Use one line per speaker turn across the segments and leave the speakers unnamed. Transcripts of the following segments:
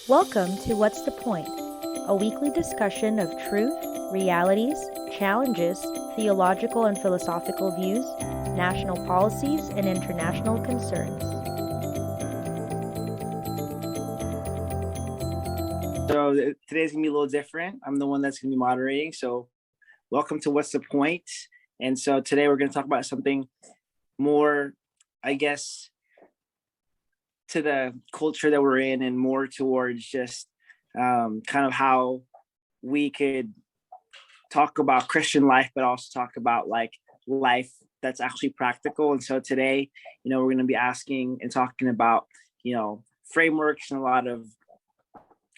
Welcome to What's the Point? A weekly discussion of truth, realities, challenges, theological and philosophical views, national policies, and international concerns.
So today's gonna be a little different. I'm the one that's gonna be moderating. So welcome to What's the Point? And so today we're gonna talk about something more, I guess, to the culture that we're in and more towards just kind of how we could talk about Christian life, but also talk about like life that's actually practical. And so today, we're going to be asking and talking about, frameworks and a lot of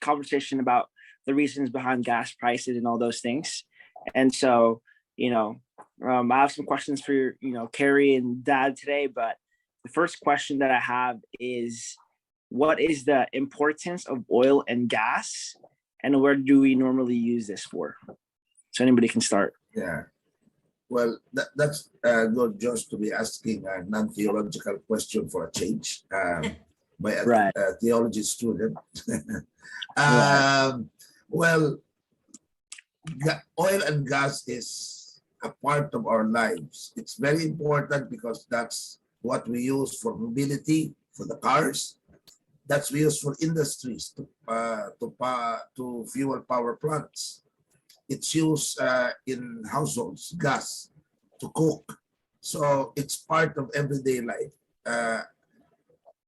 conversation about the reasons behind gas prices and all those things. And so, I have some questions for, Carrie and Dad today, but the first question that I have is, what is the importance of oil and gas, and where do we normally use this for? So anybody can start.
Yeah. Well, that's good just to be asking a non-theological question for a change by a theology student. Well, oil and gas is a part of our lives. It's very important because that's what we use for mobility, for the cars. That's we use for industries to fuel power plants. It's used in households, gas, to cook. So it's part of everyday life.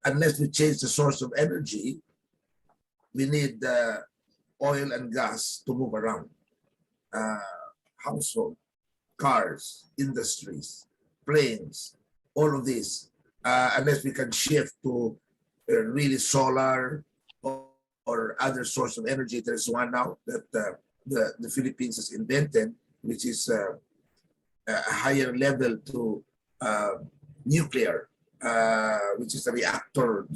Unless we change the source of energy, we need oil and gas to move around. Household, cars, industries, planes, all of this. Unless we can shift to really solar or other source of energy. There's one now that the Philippines has invented, which is a higher level to nuclear, which is a reactor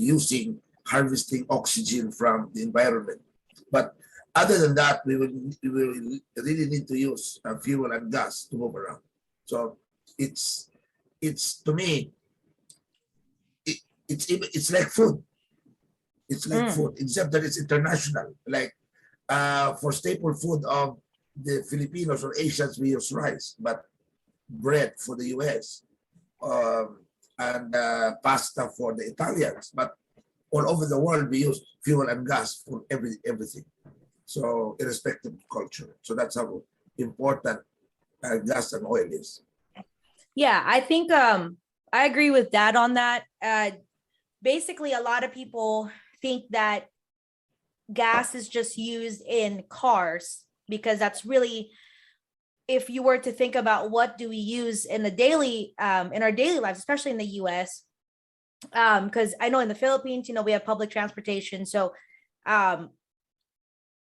harvesting oxygen from the environment. But other than that, we will really need to use fuel and gas to move around. So it's to me, it's like food. It's like food, except that it's international. Like for staple food of the Filipinos or Asians, we use rice, but bread for the US, and pasta for the Italians. But all over the world, we use fuel and gas for everything. So irrespective of culture. So that's how important gas and oil is.
Yeah, I think I agree with Dad on that. Basically, a lot of people think that gas is just used in cars, because that's really, if you were to think about what do we use in the daily in our daily lives, especially in the US, because I know in the Philippines, we have public transportation, so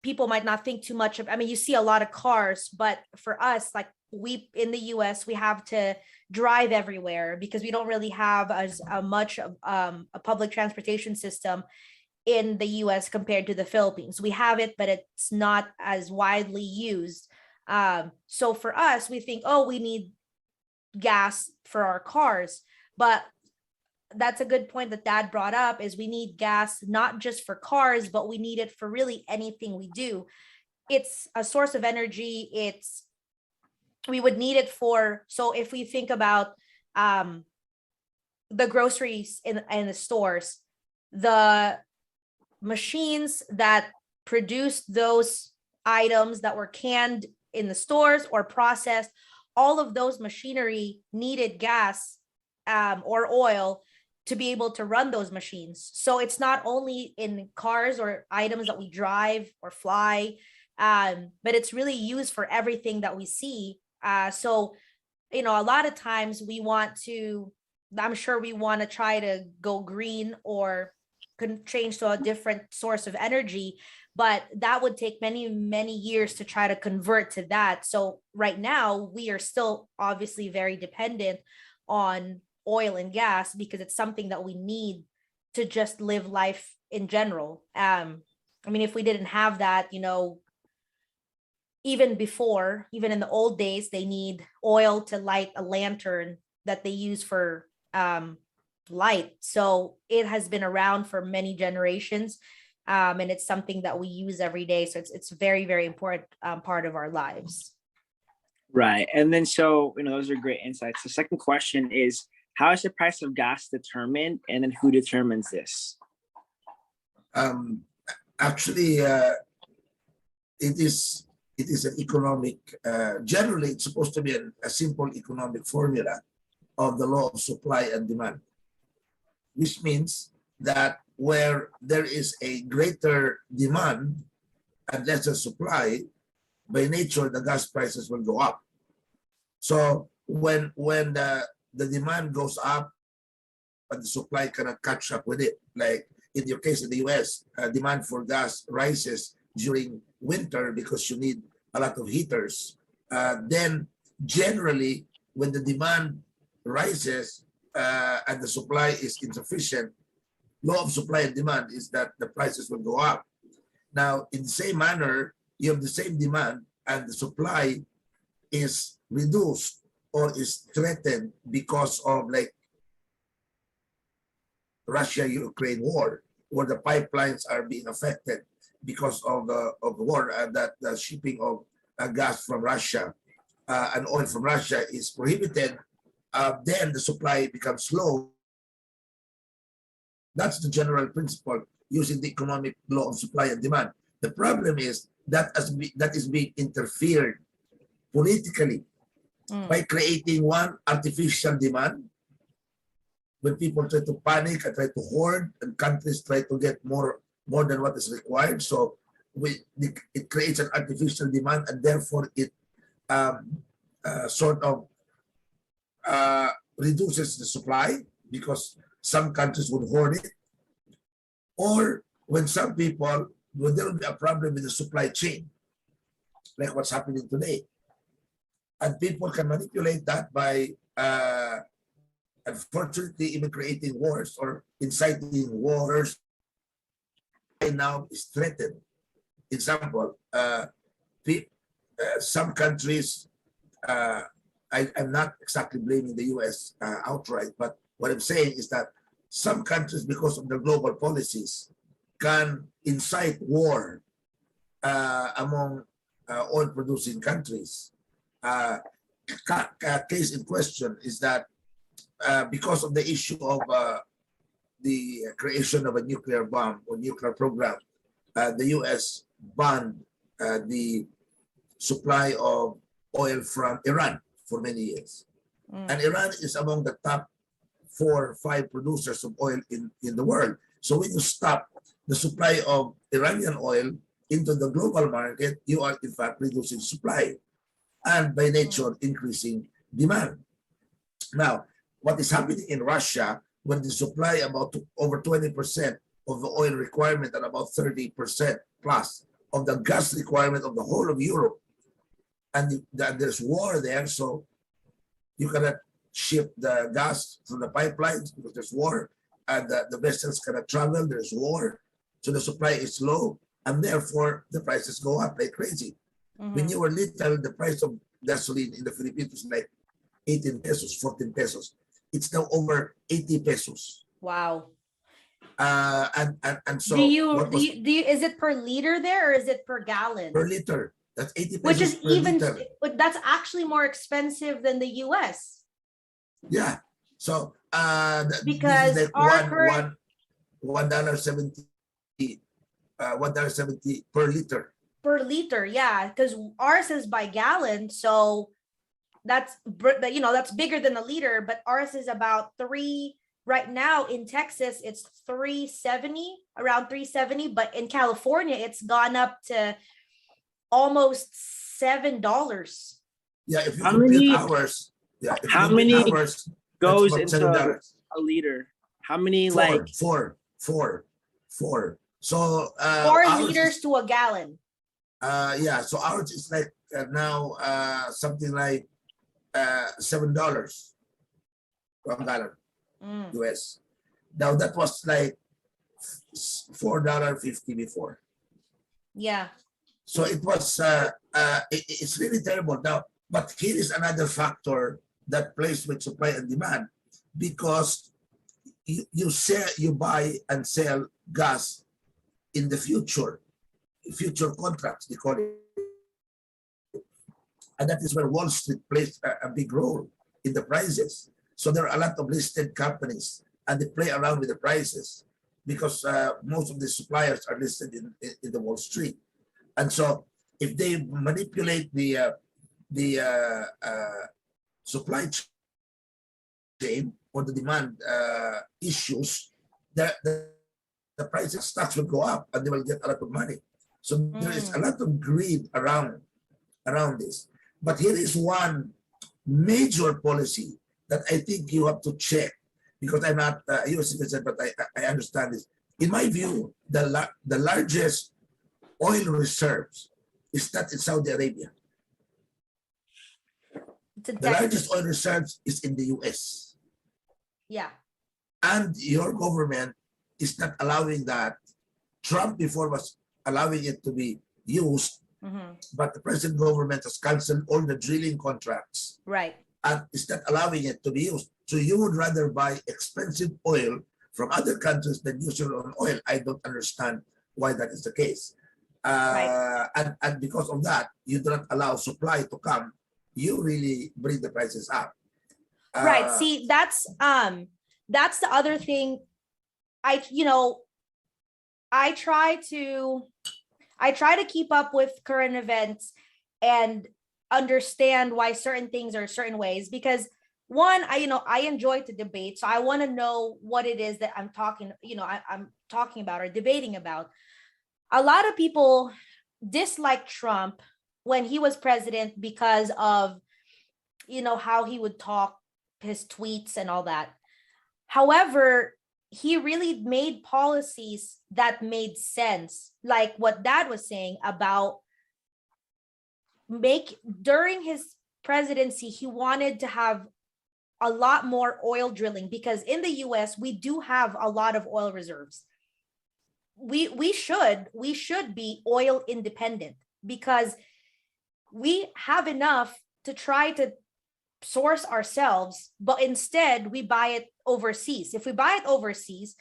people might not think too much of, you see a lot of cars, but for us, like we in the US, we have to drive everywhere because we don't really have as much of a public transportation system in the US compared to the Philippines. We have it, but it's not as widely used. So for us, we think, we need gas for our cars. But that's a good point that Dad brought up, is we need gas not just for cars, but we need it for really anything we do. It's a source of energy. We would need it for, so if we think about the groceries in the stores, the machines that produce those items that were canned in the stores or processed, all of those machinery needed gas or oil to be able to run those machines. So it's not only in cars or items that we drive or fly, but it's really used for everything that we see. So, a lot of times I'm sure we want to try to go green or change to a different source of energy, but that would take many, many years to try to convert to that. So right now we are still obviously very dependent on oil and gas because it's something that we need to just live life in general. If we didn't have that, even in the old days, they need oil to light a lantern that they use for light. So it has been around for many generations. And it's something that we use every day. So it's very, very important part of our lives.
Right. And then so, those are great insights. The second question is, how is the price of gas determined, and then who determines this?
Actually, it is an economic. Generally, it's supposed to be a simple economic formula of the law of supply and demand, which means that where there is a greater demand and lesser supply, by nature, the gas prices will go up. So when the demand goes up, but the supply cannot catch up with it, like in your case in the US, demand for gas rises during winter because you need a lot of heaters. Then generally, when the demand rises and the supply is insufficient, law of supply and demand is that the prices will go up. Now, in the same manner, you have the same demand and the supply is reduced or is threatened because of like Russia-Ukraine war, where the pipelines are being affected because of the war, and that the shipping of gas from Russia and oil from Russia is prohibited. Then the supply becomes low. That's the general principle using the economic law of supply and demand. The problem is that that is being interfered politically by creating one artificial demand. When people try to panic and try to hoard, and countries try to get more than what is required, so it creates an artificial demand, and therefore it sort of reduces the supply because some countries would hoard it, or when some people, when there will be a problem with the supply chain, like what's happening today, and people can manipulate that by unfortunately even creating wars or inciting wars. Now is threatened. Example, some countries, I'm not exactly blaming the US outright, but what I'm saying is that some countries, because of their global policies, can incite war among oil producing countries. Case in question is that because of the issue of the creation of a nuclear bomb or nuclear program, the US banned the supply of oil from Iran for many years. And Iran is among the top 4 or 5 producers of oil in the world. So when you stop the supply of Iranian oil into the global market, you are in fact reducing supply and by nature increasing demand. Now, what is happening in Russia, when the supply about over 20% of the oil requirement and about 30% plus of the gas requirement of the whole of Europe, and there's war there, so you cannot ship the gas through the pipelines because there's war, and the vessels cannot travel, there's war, so the supply is low, and therefore the prices go up like crazy. When you were little, the price of gasoline in the Philippines was like 18 pesos, 14 pesos. It's now over 80 pesos.
Wow.
And so
is it per liter there, or is it per gallon?
Per liter. That's 80 pesos.
Which is
per
even,
liter.
but that's actually more expensive than the US.
Yeah. So
because
this is like $1.70 $1.70 per liter.
Per liter, yeah, because ours is by gallon, so that's bigger than a liter, but ours is about 3 right now. In Texas it's 370, around 370, but in California it's gone up to almost $7.
Yeah, if you compute hours,
how many
hours
goes into a liter? How many?
Four. So
4 liters to a gallon.
Yeah, so ours is like now something like $7 per gallon US. Now that was like $4.50 before.
Yeah.
So it was it's really terrible now. But here is another factor that plays with supply and demand, because you buy and sell gas in the future contracts, they call it. And that is where Wall Street plays a big role in the prices. So there are a lot of listed companies, and they play around with the prices because most of the suppliers are listed in the Wall Street. And so if they manipulate the supply chain or the demand issues, the price of stocks will go up and they will get a lot of money. So there is a lot of greed around this. But here is one major policy that I think you have to check, because I'm not a US citizen, but I understand this. In my view, the largest oil reserves is not in Saudi Arabia. The largest oil reserves is in the US.
Yeah.
And your government is not allowing that. Trump before was allowing it to be used, but the present government has canceled all the drilling contracts.
Right.
And is not allowing it to be used. So you would rather buy expensive oil from other countries than use your own oil. I don't understand why that is the case.
Right.
And because of that, you do not allow supply to come. You really bring the prices up.
Right. See, that's the other thing. I try to keep up with current events and understand why certain things are certain ways, because one, I enjoy to debate. So I want to know what it is that I'm talking about or debating about. A lot of people dislike Trump when he was president because of, how he would talk, his tweets and all that. However, he really made policies that made sense, like what Dad was saying about during his presidency, he wanted to have a lot more oil drilling, because in the US, we do have a lot of oil reserves. We should be oil independent, because we have enough to try to source ourselves, but instead we buy it overseas. If we buy it overseas,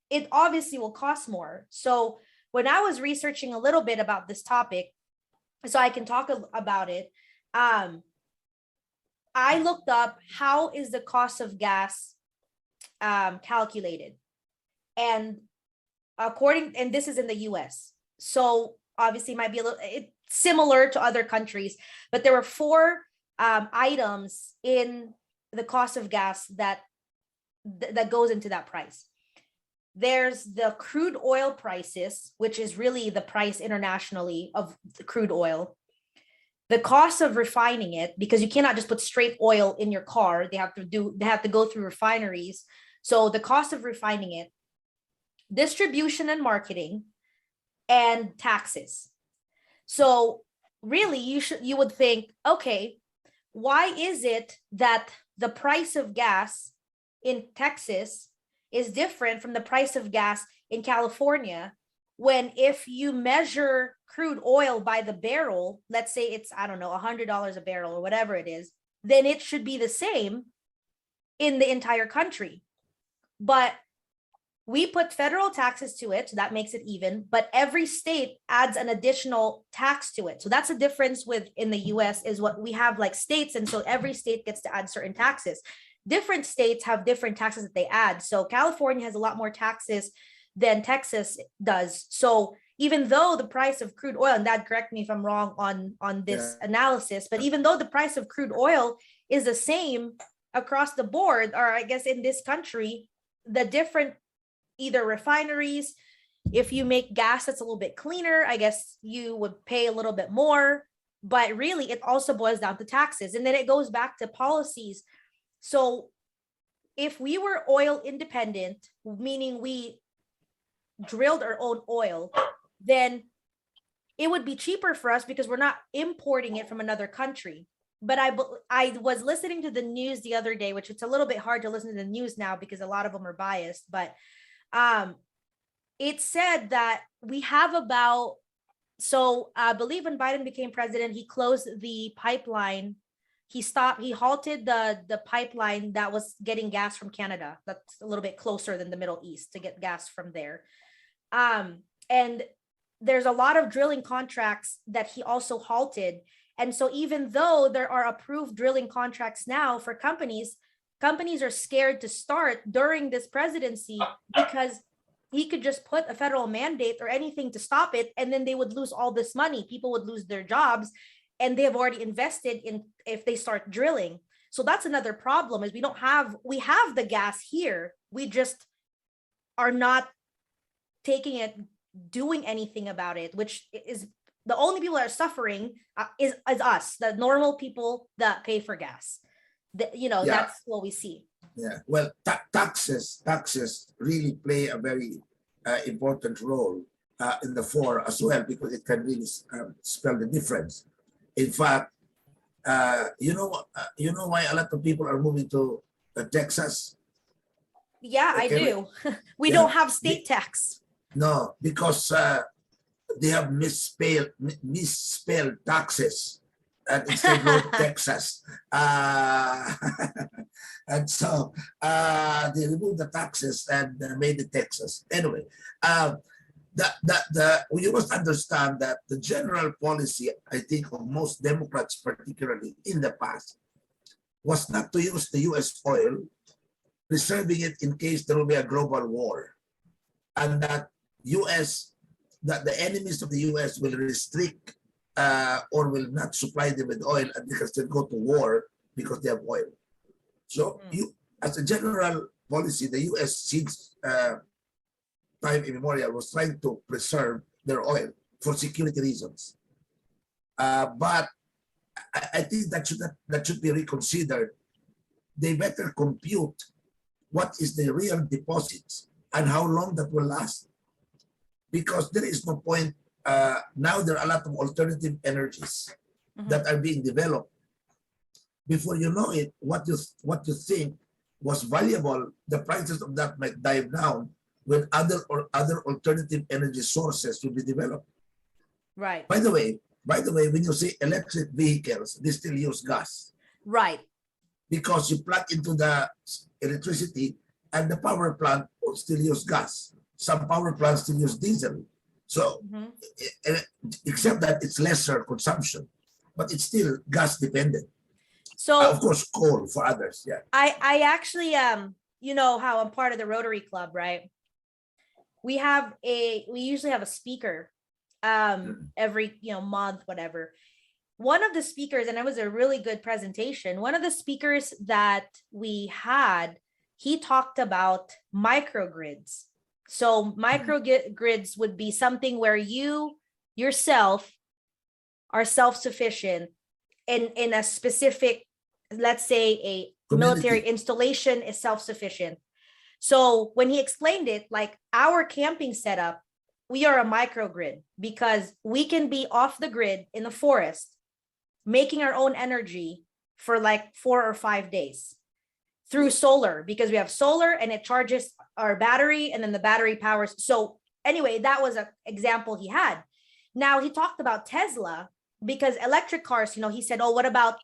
it obviously will cost more. So when I was researching a little bit about this topic, so I can talk about it, I looked up how is the cost of gas calculated, and and this is in the US, so obviously it might be a little similar to other countries, but there were four items in the cost of gas that goes into that price. There's the crude oil prices, which is really the price internationally of the crude oil. The cost of refining it, because you cannot just put straight oil in your car. They have to go through refineries. So the cost of refining it, distribution and marketing, and taxes. So really you would think, okay, why is it that the price of gas in Texas is different from the price of gas in California, when if you measure crude oil by the barrel, let's say it's, I don't know, $100 a barrel or whatever it is, then it should be the same in the entire country. But we put federal taxes to it, so that makes it even, but every state adds an additional tax to it. So that's a difference with in the US, is what we have like states, and so every state gets to add certain taxes. Different states have different taxes that they add. So California has a lot more taxes than Texas does. So even though the price of crude oil, and Dad, correct me if I'm wrong on this analysis, but even though the price of crude oil is the same across the board, or I guess in this country, the different either refineries, if you make gas that's a little bit cleaner, I guess you would pay a little bit more, but really it also boils down to taxes. And then it goes back to policies. So if we were oil independent, meaning we drilled our own oil, then it would be cheaper for us because we're not importing it from another country. But I was listening to the news the other day, which it's a little bit hard to listen to the news now because a lot of them are biased, but it said that we have about, so I believe when Biden became president, he closed the pipeline. He halted the pipeline that was getting gas from Canada. That's a little bit closer than the Middle East, to get gas from there. And there's a lot of drilling contracts that he also halted. And so even though there are approved drilling contracts now for companies, companies are scared to start during this presidency because he could just put a federal mandate or anything to stop it, and then they would lose all this money. People would lose their jobs, and they have already invested in if they start drilling. So that's another problem, is we have the gas here. We just are not taking it, doing anything about it, which is the only people that are suffering is us, the normal people that pay for gas.
Yeah.
That's what we see.
Yeah, well, taxes really play a very important role in the fore as well, because it can really spell the difference. In fact, you know why a lot of people are moving to Texas?
Yeah, I
Okay,
do. We
yeah.
don't have state tax.
No, because they have misspelled taxes, and instead wrote Texas. And so they removed the taxes and made it Texas. Anyway, you must understand that the general policy, I think, of most Democrats, particularly in the past, was not to use the U.S. oil, reserving it in case there will be a global war, and that the enemies of the U.S. will restrict or will not supply them with oil, and because they go to war because they have oil. So as a general policy, the U.S. since time immemorial was trying to preserve their oil for security reasons. But I think that should be reconsidered. They better compute what is the real deposits and how long that will last, because there is no point. Now there are a lot of alternative energies that are being developed. Before you know it, what you think was valuable, the prices of that might dive down when other alternative energy sources will be developed.
Right.
By the way, when you say electric vehicles, they still use gas.
Right.
Because you plug into the electricity, and the power plant will still use gas. Some power plants still use diesel. So, except that it's lesser consumption, but it's still gas dependent.
So
of course, coal for others. Yeah.
I actually you know how I'm part of the Rotary Club, right? We usually have a speaker every month, whatever. One of the speakers, and it was a really good presentation, one of the speakers that we had, he talked about microgrids. So microgrids would be something where you yourself are self-sufficient in a specific, let's say a military installation is self-sufficient. So when he explained it, like our camping setup, we are a microgrid because we can be off the grid in the forest, making our own energy for like 4 or 5 days through solar, because we have solar and it charges our battery and then the battery powers. So anyway, that was an example he had. Now he talked about Tesla, because electric cars, he said, oh, what about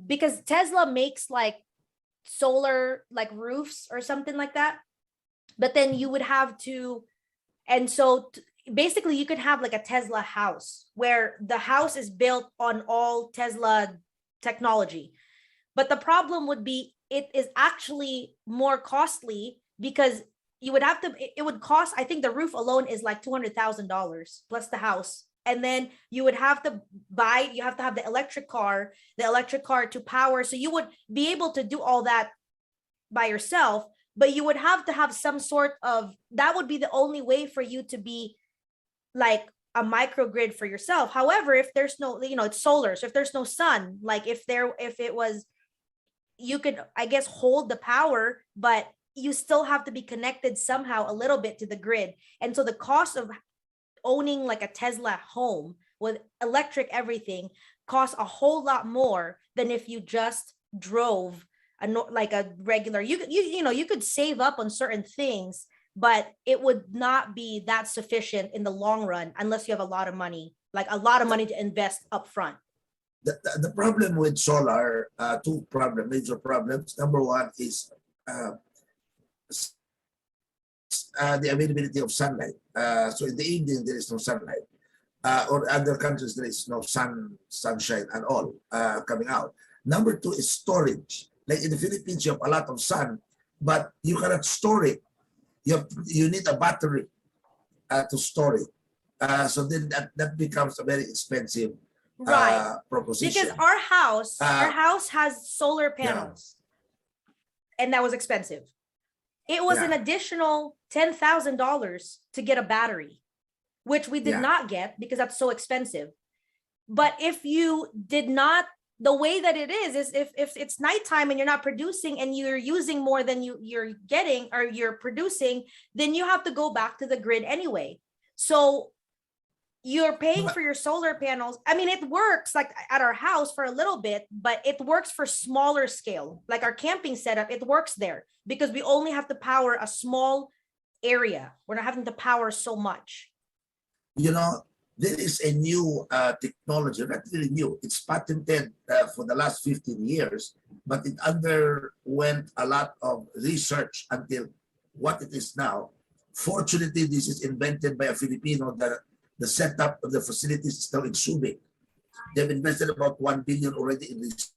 because Tesla makes like solar like roofs or something like that, but then you would have to, and so basically you could have like a Tesla house where the house is built on all Tesla technology. But the problem would be it is actually more costly, because you would have to, it would cost, I think the roof alone is like $200,000 plus the house. And then you would have to have the electric car to power. So you would be able to do all that by yourself, but you would have to have some sort of, that would be the only way for you to be like a microgrid for yourself. However, if there's no, it's solar. So if there's no sun, like if it was, you could, I guess, hold the power, but you still have to be connected somehow a little bit to the grid. And so the cost of owning like a Tesla home with electric everything costs a whole lot more than if you just drove like a regular, you could save up on certain things, but it would not be that sufficient in the long run unless you have a lot of money, to invest up front.
The problem with solar, two major problems. Number one is the availability of sunlight. So in the evening, there is no sunlight. Or other countries, there is no sunshine at all coming out. Number two is storage. Like in the Philippines, you have a lot of sun, but you cannot store it. You need a battery to store it. So then that becomes a very expensive
Right.
proposition.
Because our
Uh,
house has solar panels. And that was expensive. It was an
Yeah.
additional $10,000 to get a battery, which we did
Yeah.
not get because that's so expensive. But if you did not, the way that it is if it's nighttime and you're not producing and you're using more than you're getting or you're producing, then you have to go back to the grid anyway. So you're paying
But-
for your solar panels. I mean, it works like at our house for a little bit, but it works for smaller scale. Like our camping setup, it works there because we only have to power a small area. We're not having to power so much.
You know, there is a new technology, not really new. It's patented for the last 15 years, but it underwent a lot of research until what it is now. Fortunately, this is invented by a Filipino. The setup of the facilities is still in Subic. They've invested about 1 billion already in research.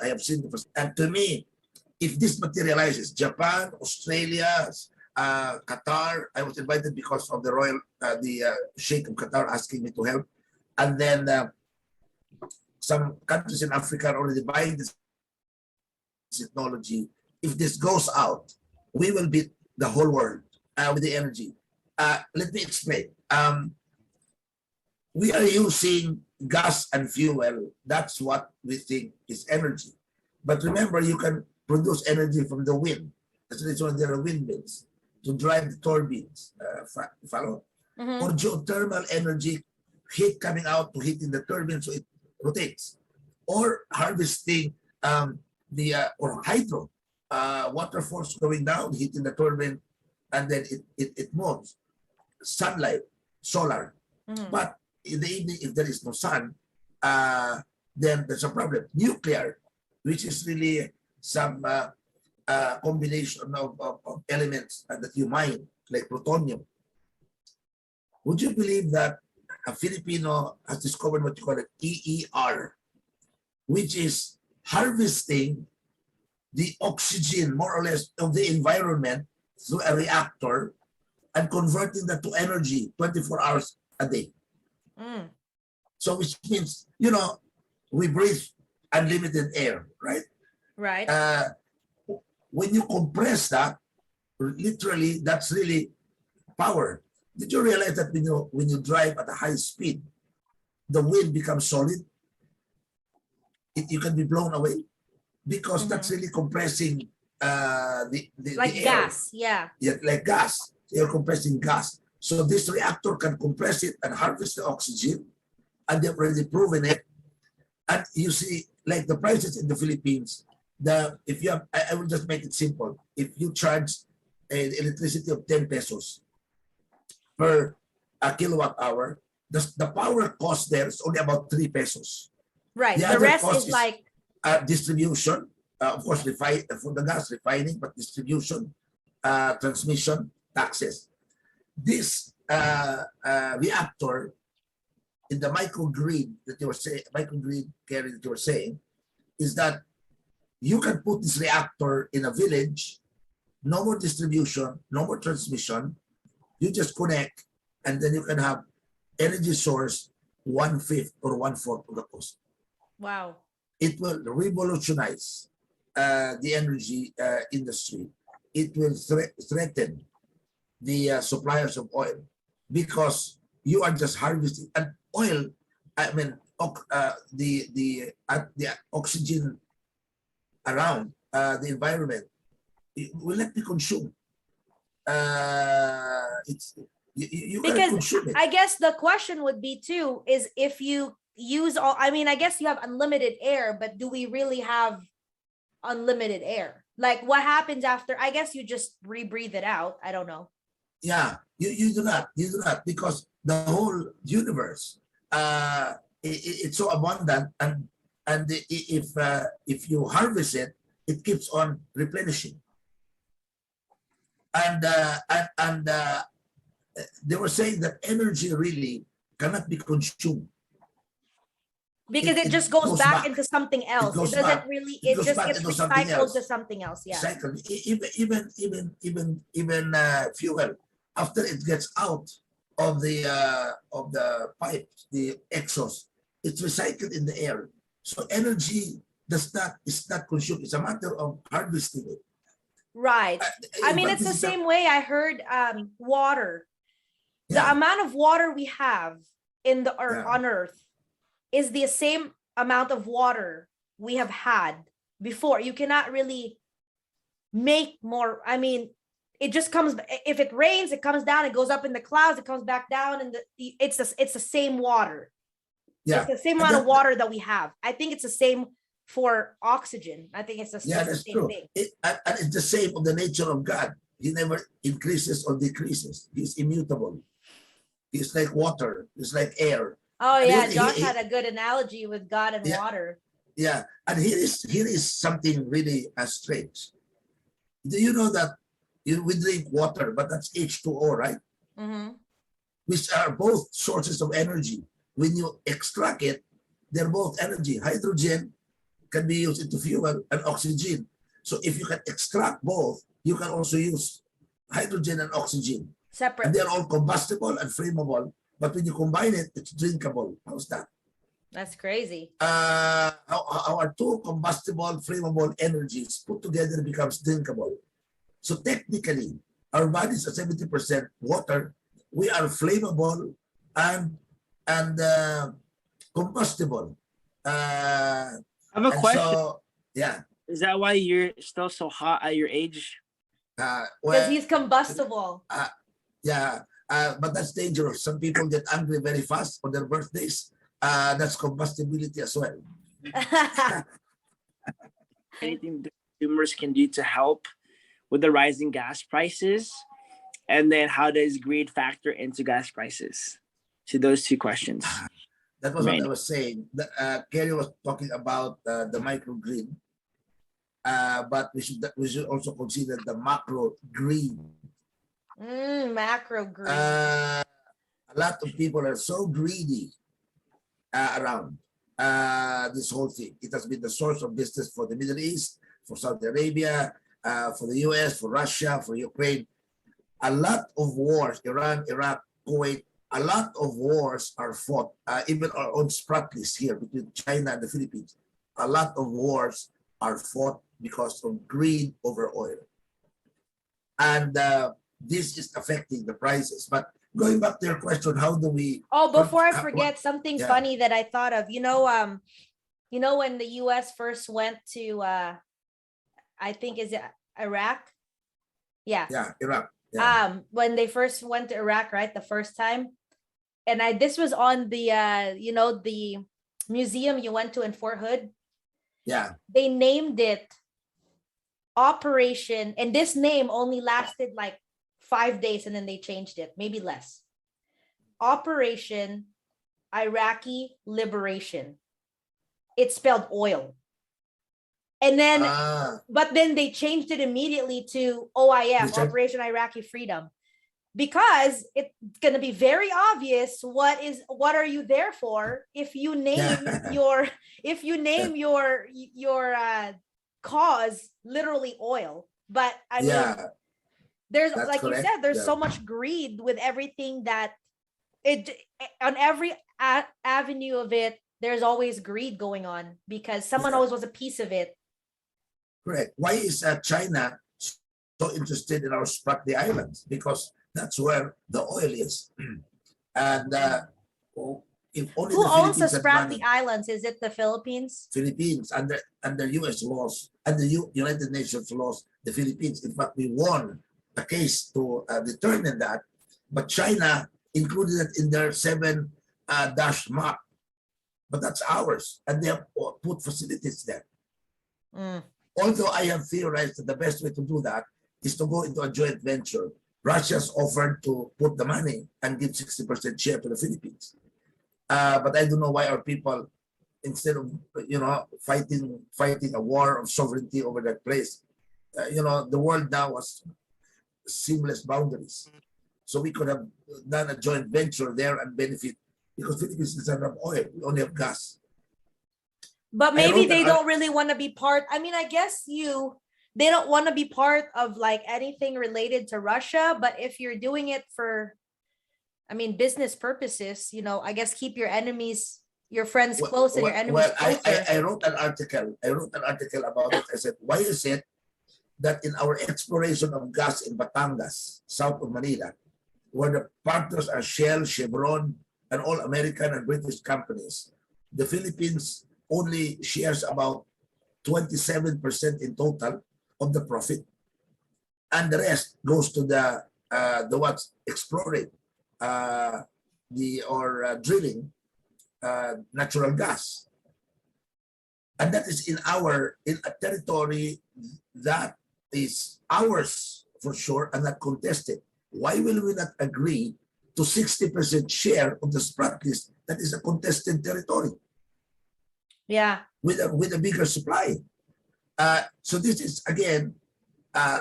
I have seen the facility. And to me, if this materializes, Japan, Australia, Qatar, I was invited because of the royal, Sheikh of Qatar asking me to help. And then some countries in Africa are already buying this technology. If this goes out, we will beat the whole world with the energy. Let me explain. We are using gas and fuel. That's what we think is energy. But remember, you can produce energy from the wind. That's the reason there are windmills to drive the turbines. Follow?
Mhm.
Or geothermal energy, heat coming out to heat in the turbine so it rotates. Or harvesting or hydro, water force going down, heat in the turbine, and then it moves. Sunlight, solar.
Mhm.
But in the evening, if there is no sun, then there's a problem. Nuclear, which is really some combination of elements that you mine, like plutonium. Would you believe that a Filipino has discovered what you call it EER, which is harvesting the oxygen, more or less, of the environment through a reactor and converting that to energy 24 hours a day.
Mm.
So which means, we breathe unlimited air, right?
Right.
When you compress that, literally, that's really power. Did you realize that when you drive at a high speed, the wind becomes solid? You can be blown away because that's really compressing
Like
the air.
gas. Yeah.
Yeah, like gas. You're compressing gas. So this reactor can compress it and harvest the oxygen, and they've already proven it. And you see, like the prices in the Philippines, if you have, I will just make it simple. If you charge electricity of 10 pesos per kilowatt hour, the power cost there is only about 3 pesos.
Right.
The
The
other
rest
cost
is like,
distribution, of course, for the gas refining, but distribution, transmission, taxes. This reactor in the microgrid that you were saying, microgrid carry that you were saying, is that you can put this reactor in a village, no more distribution, no more transmission. You just connect, and then you can have energy source 1/5 or 1/4 of the cost.
wow.
It will revolutionize the energy industry. It will threaten the suppliers of oil because you are just harvesting and oil. I mean, the oxygen around the environment will not be consumed. You
Because
cannot consume it.
I guess the question would be too, is if you use all, I mean, I guess you have unlimited air, but do we really have unlimited air? Like what happens after? I guess you just rebreathe it out. I don't know.
Yeah, you do not because the whole universe it's so abundant, and if you harvest it, it keeps on replenishing. and they were saying that energy really cannot be consumed.
Because it
It
just goes
goes
back
back.
into something else. It
goes
doesn't
back.
really,
It
it
goes
just
back
gets
into something
recycled to
else.
something else. Yeah.
Cycle. Even fuel, after it gets out of the pipe, the exhaust, it's recycled in the air. So energy is not consumed. It's a matter of harvesting it.
Right. I
In
mean,
fact,
it's the
this is
same way I heard water. The
yeah,
amount of water we have in the earth
Yeah.
on Earth is the same amount of water we have had before. You cannot really make more. I mean, it just comes, if it rains, it comes down, it goes up in the clouds, it comes back down, and it's the same water.
yeah.
It's the same
And
amount of
that-
water that we have. I think it's the same for oxygen. I think it's the
Yeah,
it's the
that's
same
true.
thing.
And it's the same of the nature of God. He never increases or decreases. He's immutable. He's like water. He's like air.
Oh
And
yeah,
he-
Josh
he-
had a good analogy with God and
Yeah.
water.
Yeah. And here is something really strange. Do you know that we drink water, but that's H2O, right?
Mhm.
Which are both sources of energy. When you extract it, they're both energy. Hydrogen can be used into fuel and oxygen. So if you can extract both, you can also use hydrogen and oxygen. And
Separate.
they're all combustible and flammable. But when you combine it, it's drinkable. How's that?
That's crazy.
Our two combustible, flammable energies put together becomes drinkable. So technically, our bodies are 70% water. We are flammable and combustible.
I have a
And
question.
so, yeah.
Is that why you're still so hot at your age?
Because
Well,
he's combustible.
yeah, but that's dangerous. Some people get angry very fast on their birthdays. That's combustibility as well.
Anything the consumers can do to help with the rising gas prices? And then how does greed factor into gas prices? To those two questions.
That was
Right.
what I was saying. Kerry was talking about the microgrid, but we should also consider the macro greed.
Macro greed.
A lot of people are so greedy around this whole thing. It has been the source of business for the Middle East, for Saudi Arabia, for the US, for Russia, for Ukraine. A lot of wars, Iran, Iraq, Kuwait, a lot of wars are fought, even our own sprat list here between China and the Philippines. A lot of wars are fought because of greed over oil. And this is affecting the prices. But going back to your question, how do we...
Oh, before I
what-
forget, something
yeah.
funny that I thought of. You know when the US first went to I think is it Iraq? Yeah.
Yeah, Iraq. Yeah.
When they first went to Iraq, right? The first time. And this was on the the museum you went to in Fort Hood.
Yeah.
They named it Operation, and this name only lasted like 5 days and then they changed it, maybe less. Operation Iraqi Liberation. It's spelled oil. And then but then they changed it immediately to OIF, Operation Iraqi Freedom, because it's going to be very obvious what are you there for if you name your cause literally oil. But I mean, there's, like correct. You said, there's so much greed with everything that on every avenue of it, there's always greed going on because someone always wants a piece of it.
Correct. Why is China so interested in our Spratly Islands? Because that's where the oil is. And if only
who owns the Spratly Islands? Is it the Philippines?
Philippines, under U.S. laws, under United Nations laws, the Philippines. In fact, we won a case to determine that, but China included it in their 7 dash map. But that's ours, and they have put facilities there. Although I have theorized that the best way to do that is to go into a joint venture. Russia's offered to put the money and give 60% share to the Philippines. But I don't know why our people, instead of fighting a war of sovereignty over that place, the world now was seamless boundaries. So we could have done a joint venture there and benefit, because Philippines doesn't have oil, we only have gas.
But
I
maybe
wrote
they
an
don't really want to be part. I mean, I guess they don't want to be part of like anything related to Russia. But if you're doing it for, I mean, business purposes, I guess keep your enemies, your friends close and your enemies closer.
I wrote an article. I wrote an article about it. I said, why is it that in our exploration of gas in Batangas, south of Manila, where the partners are Shell, Chevron, and all American and British companies, the Philippines only shares about 27% in total of the profit, and the rest goes to the ones exploring drilling natural gas, and that is in a territory that is ours for sure and not contested. Why will we not agree to 60% share of the sprat list that is a contested territory?
Yeah.
With a bigger supply. So this is again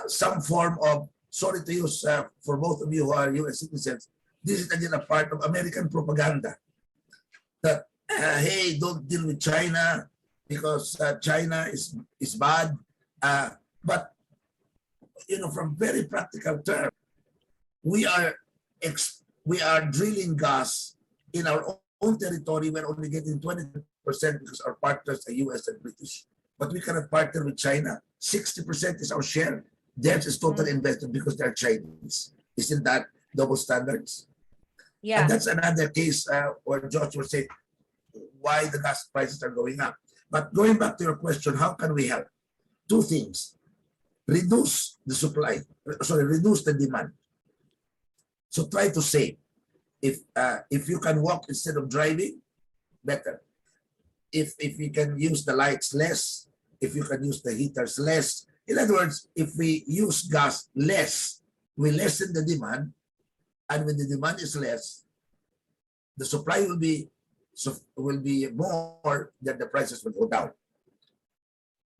some form of, sorry to use for both of you who are US citizens, this is again a part of American propaganda that hey, don't deal with China because China is bad. But from very practical terms, we are drilling gas in our own territory. We're only getting 20% because our partners are US and British. But we cannot partner with China. 60% is our share. Theirs is total invested because they're Chinese. Isn't that double standards?
Yeah.
And that's another case where George was saying why the gas prices are going up. But going back to your question, how can we help? Two things. Reduce the demand. So try to save. If you can walk instead of driving, better. If you can use the lights less, if you can use the heaters less. In other words, if we use gas less, we lessen the demand, and when the demand is less, the supply will be more, then the prices will go down.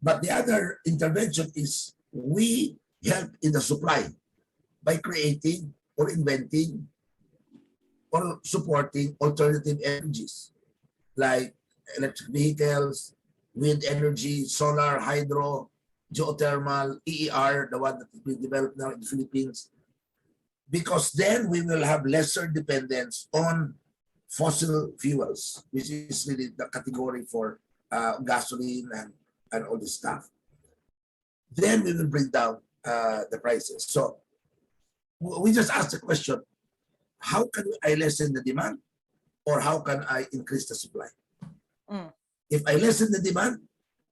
But the other intervention is we help in the supply by creating or inventing or supporting alternative energies like electric vehicles, wind energy, solar, hydro, geothermal, EER, the one that is being developed now in the Philippines, because then we will have lesser dependence on fossil fuels, which is really the category for gasoline and all this stuff. Then we will bring down the prices. So we just asked the question, how can I lessen the demand, or how can I increase the supply? If I lessen the demand,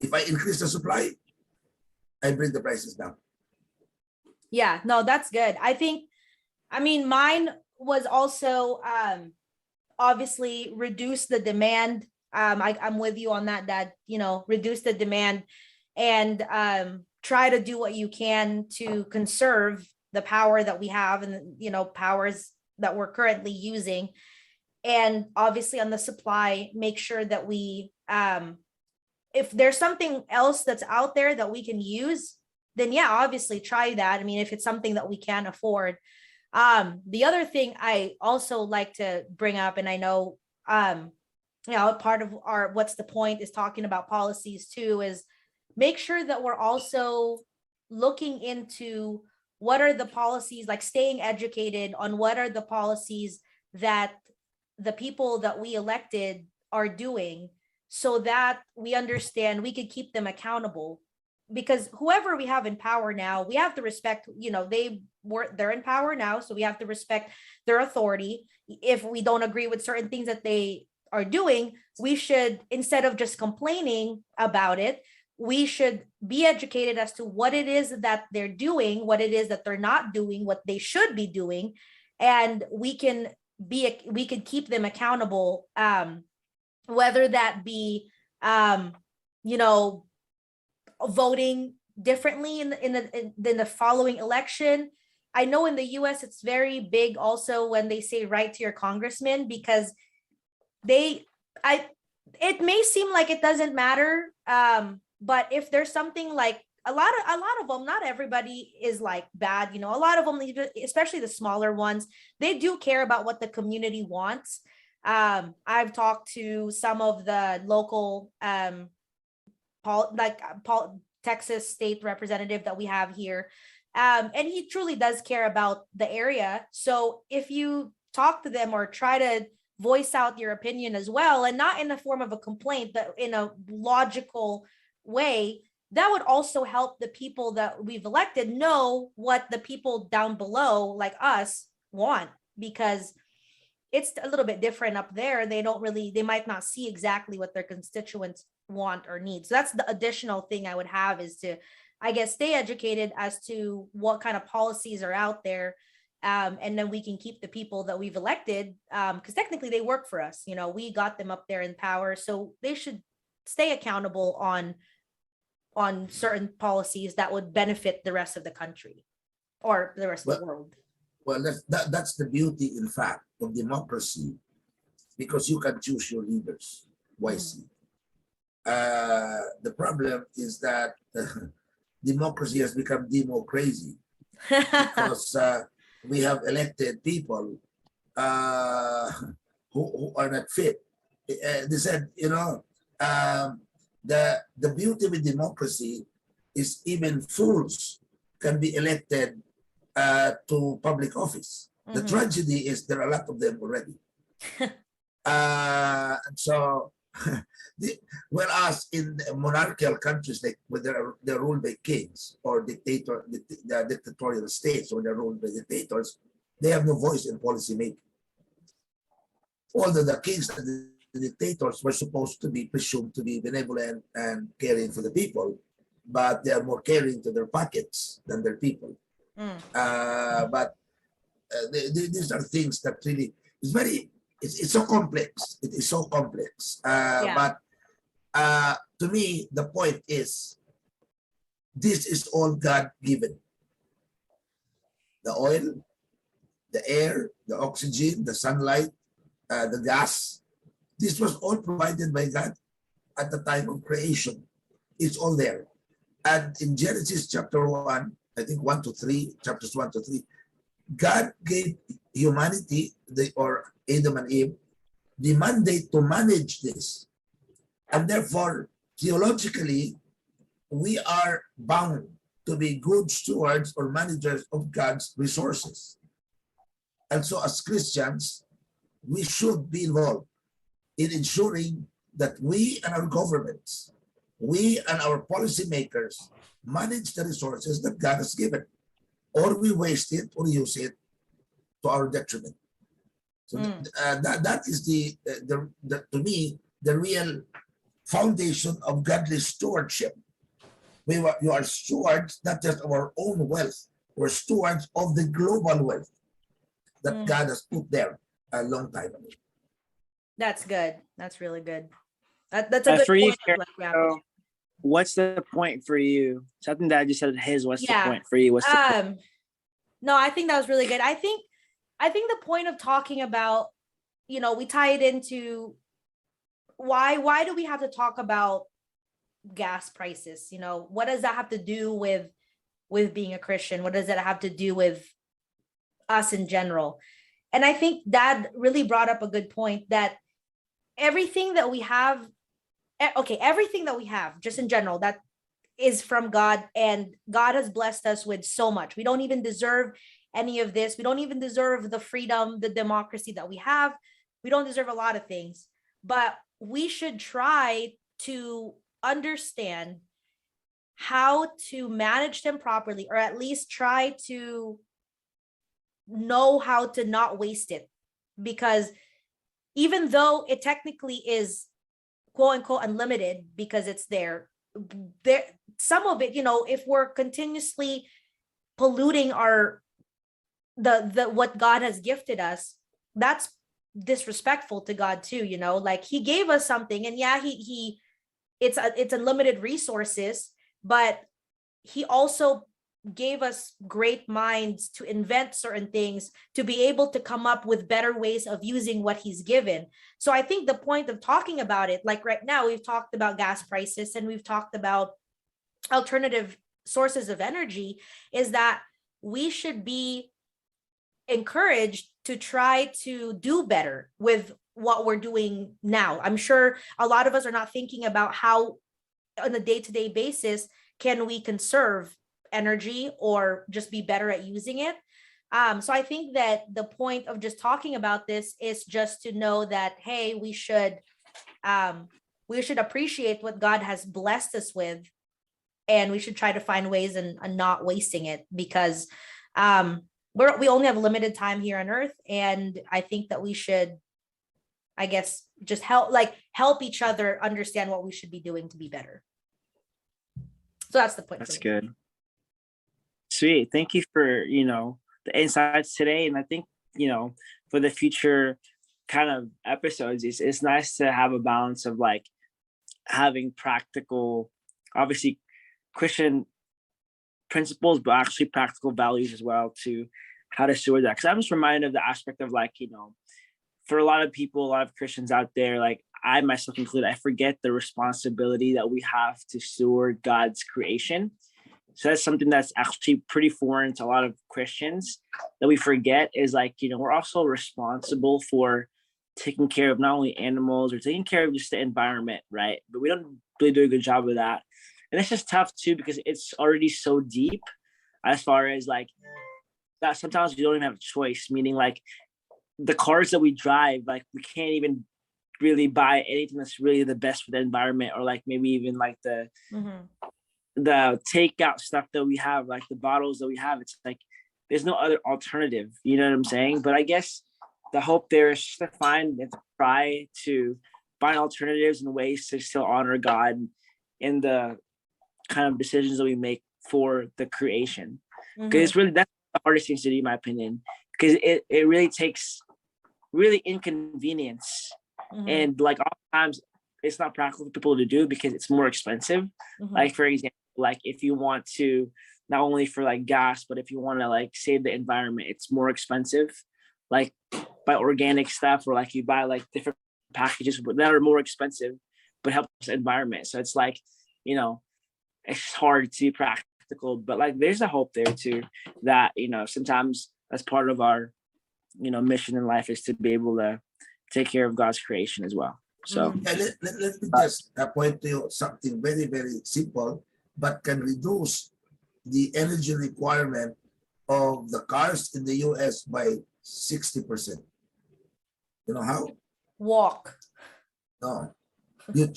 if I increase the supply, I bring the prices down.
Yeah, no, that's good. I mean, mine was also obviously reduce the demand. I'm with you on that, reduce the demand and try to do what you can to conserve the power that we have and, powers that we're currently using. And obviously on the supply, make sure that we, if there's something else that's out there that we can use, then yeah, obviously try that. I mean, if it's something that we can't afford. The other thing I also like to bring up, and I know, part of our, what's the point is talking about policies too, is make sure that we're also looking into what are the policies, like staying educated on what are the policies that the people that we elected are doing, so that we understand we could keep them accountable. Because whoever we have in power now, we have to respect, they're in power now, so we have to respect their authority. If we don't agree with certain things that they are doing, we should, instead of just complaining about it, we should be educated as to what it is that they're doing, what it is that they're not doing, what they should be doing, and we could keep them accountable, whether that be voting differently in the following election. I know in the US it's very big also when they say write to your congressman, because it may seem like it doesn't matter, but if there's something like a lot of them, not everybody is like bad, a lot of them, especially the smaller ones, they do care about what the community wants. I've talked to some of the local Texas state representative that we have here, and he truly does care about the area. So if you talk to them or try to voice out your opinion as well, and not in the form of a complaint, but in a logical way, that would also help the people that we've elected know what the people down below, like us, want, because it's a little bit different up there. They might not see exactly what their constituents want or need. So that's the additional thing I would have, is to, I guess, stay educated as to what kind of policies are out there. And then we can keep the people that we've elected, because technically they work for us. We got them up there in power, so they should stay accountable on certain policies that would benefit the rest of the country or the rest of the world.
Well, that's the beauty, in fact, of democracy, because you can choose your leaders wisely. The problem is that democracy has become demo crazy, because we have elected people who are not fit. They said, the beauty with democracy is even fools can be elected to public office. The tragedy is there are a lot of them already. So, whereas in monarchical countries, like where they're ruled by kings or the dictatorial states, or they're ruled by dictators, they have no voice in policy making. Although the kings and the dictators were supposed to be presumed to be benevolent and caring for the people, but they are more caring to their pockets than their people. But these are things that really is it's so complex. It is so complex. But to me, the point is, this is all God given. The oil, the air, the oxygen, the sunlight, the gas. This was all provided by God at the time of creation. It's all there. And in Genesis chapter 1, I think 1 to 3, chapters 1 to 3, God gave humanity, or Adam and Eve, the mandate to manage this. And therefore, theologically, we are bound to be good stewards or managers of God's resources. And so as Christians, we should be involved in ensuring that we and our governments, we and our policymakers manage the resources that God has given, or we waste it or use it to our detriment. So that is the to me, the real foundation of godly stewardship. You are stewards not just of our own wealth, we're stewards of the global wealth that God has put there a long time ago.
That's good. That's really good. That's a good
for you,
point.
so what's the point for you? Something that I just said, what's the point for you?
No, I think that was really good. I think the point of talking about, we tie it into why do we have to talk about gas prices? What does that have to do with being a Christian? What does that have to do with us in general? And I think Dad really brought up a good point, that everything that we have just in general, that is from God, and God has blessed us with so much. We don't even deserve any of this. We don't even deserve the freedom, the democracy that we have. We don't deserve a lot of things, but we should try to understand how to manage them properly, or at least try to know how to not waste it. Because even though it technically is quote unquote unlimited, because it's there, some of it, if we're continuously polluting the what God has gifted us, that's disrespectful to God too. Like, he gave us something, and it's unlimited resources, but he also gave us great minds to invent certain things, to be able to come up with better ways of using what he's given. So I think the point of talking about it, like right now, we've talked about gas prices, and we've talked about alternative sources of energy, is that we should be encouraged to try to do better with what we're doing now. I'm sure a lot of us are not thinking about how on a day-to-day basis can we conserve energy or just be better at using it. So I think that the point of just talking about this is just to know that, hey, we should appreciate what God has blessed us with, and we should try to find ways and not wasting it, because we only have limited time here on earth. And I think that we should, I guess, just help each other understand what we should be doing to be better. So that's the point.
That's good. Sweet. Thank you for, the insights today. And I think, for the future kind of episodes, it's nice to have a balance of like having practical, obviously Christian principles, but actually practical values as well to how to steward that. Because I'm just reminded of the aspect of like, for a lot of people, a lot of Christians out there, like I myself included, I forget the responsibility that we have to steward God's creation. So that's something that's actually pretty foreign to a lot of Christians, that we forget is like, we're also responsible for taking care of not only animals or taking care of just the environment, right? But we don't really do a good job of that. And it's just tough too, because it's already so deep as far as like that sometimes we don't even have a choice, meaning like the cars that we drive, like we can't even really buy anything that's really the best for the environment, or like maybe even like the takeout stuff that we have, like the bottles that we have. It's like there's no other alternative, you know what I'm saying? But I guess the hope there is just to try to find alternatives and ways to still honor God in the kind of decisions that we make for the creation. Because it's really, that's the hardest thing to do, in my opinion, because it really takes really inconvenience. And like oftentimes it's not practical for people to do because it's more expensive. Like for example, like if you want to, not only for like gas, but if you want to like save the environment, it's more expensive, like buy organic stuff, or like you buy like different packages that are more expensive but helps the environment. So it's like, it's hard to be practical, but like there's a hope there too, that sometimes that's part of our mission in life, is to be able to take care of God's creation as well. So
let me just point to you something very, very simple, but can reduce the energy requirement of the cars in the US by 60%. You know how?
Walk.
No. You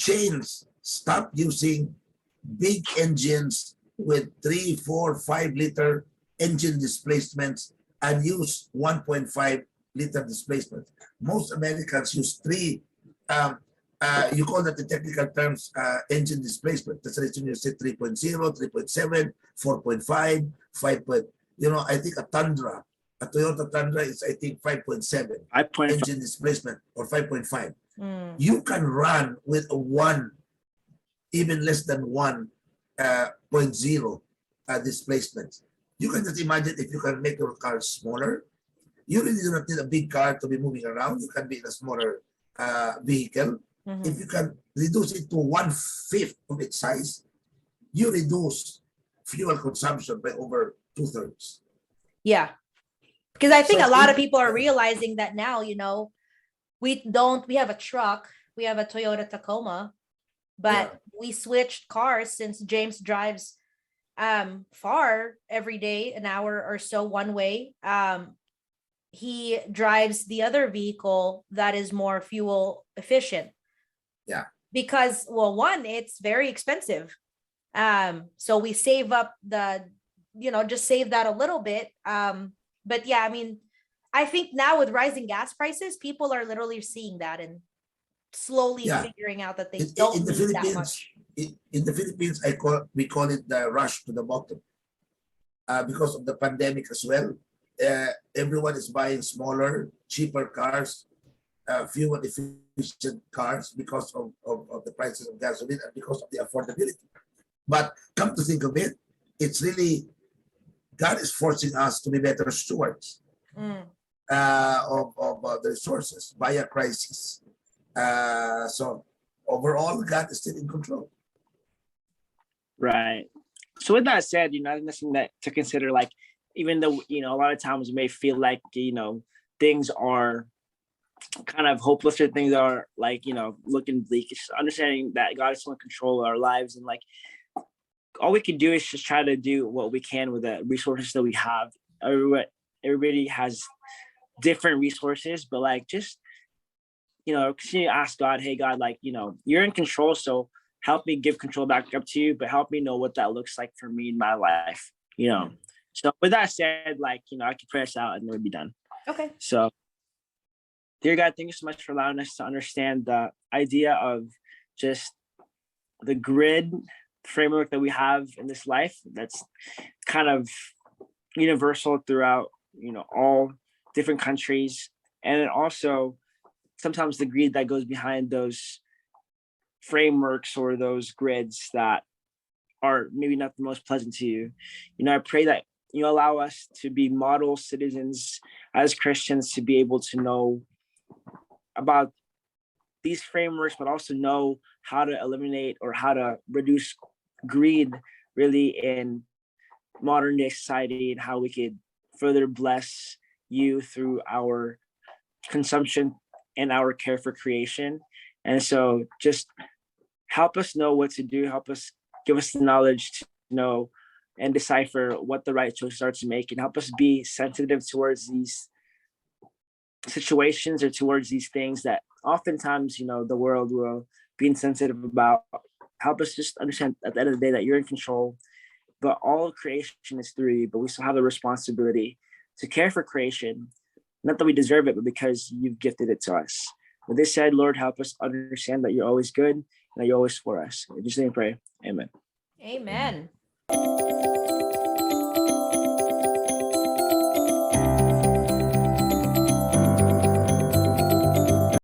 stop using big engines with 3, 4, 5 liter engine displacements and use 1.5 liter displacement. Most Americans use 3, you call that the technical terms engine displacement. That's the reason you say 3.0, 3.7, 4.5, 5. I think a Toyota Tundra is, I think, 5.7 engine displacement, or 5.5. You can run with a 1, even less than 1.0 displacement. You can just imagine if you can make your car smaller. You really do not need a big car to be moving around. You can be in a smaller vehicle. If you can reduce it to 1/5 of its size, you reduce fuel consumption by over 2/3.
Yeah. Because I think a lot of people are realizing that now, we have a truck, we have a Toyota Tacoma, but we switched cars since James drives far every day, an hour or so one way. He drives the other vehicle that is more fuel efficient.
Yeah.
Because, well, one, it's very expensive. So we save up just save that a little bit. But yeah, I mean, I think now with rising gas prices, people are literally seeing that and slowly figuring out that they don't need that much.
In the Philippines, we call it the rush to the bottom, because of the pandemic as well. Everyone is buying smaller, cheaper cars, fuel efficient cars, because of the prices of gasoline and because of the affordability. But come to think of it, it's really God is forcing us to be better stewards of the resources by a crisis. So overall, God is still in control.
Right. So with that said, I think that's something that to consider, like, even though, a lot of times you may feel like, things are kind of hopeless or things are like, looking bleak, it's understanding that God is still in control of our lives. And like, all we can do is just try to do what we can with the resources that we have. Everybody has different resources, but like, just, continue to ask God, hey God, like, you're in control. So help me give control back up to you, but help me know what that looks like for me in my life, So with that said, like, I can pray us out and we'll be done.
Okay.
So, dear God, thank you so much for allowing us to understand the idea of just the grid framework that we have in this life that's kind of universal throughout, all different countries. And then also sometimes the greed that goes behind those frameworks or those grids that are maybe not the most pleasant to you. I pray that you allow us to be model citizens as Christians, to be able to know about these frameworks, but also know how to eliminate or how to reduce greed really in modern day society, and how we could further bless you through our consumption and our care for creation. And so just help us know what to do, give us the knowledge to know and decipher what the right choices are to make, and help us be sensitive towards these situations or towards these things that oftentimes, the world will be insensitive about. Help us just understand at the end of the day that you're in control, but all of creation is through you, but we still have the responsibility to care for creation, not that we deserve it, but because you've gifted it to us. With this said, Lord, help us understand that you're always good and that you're always for us. In Jesus' name we pray. Amen.
Amen.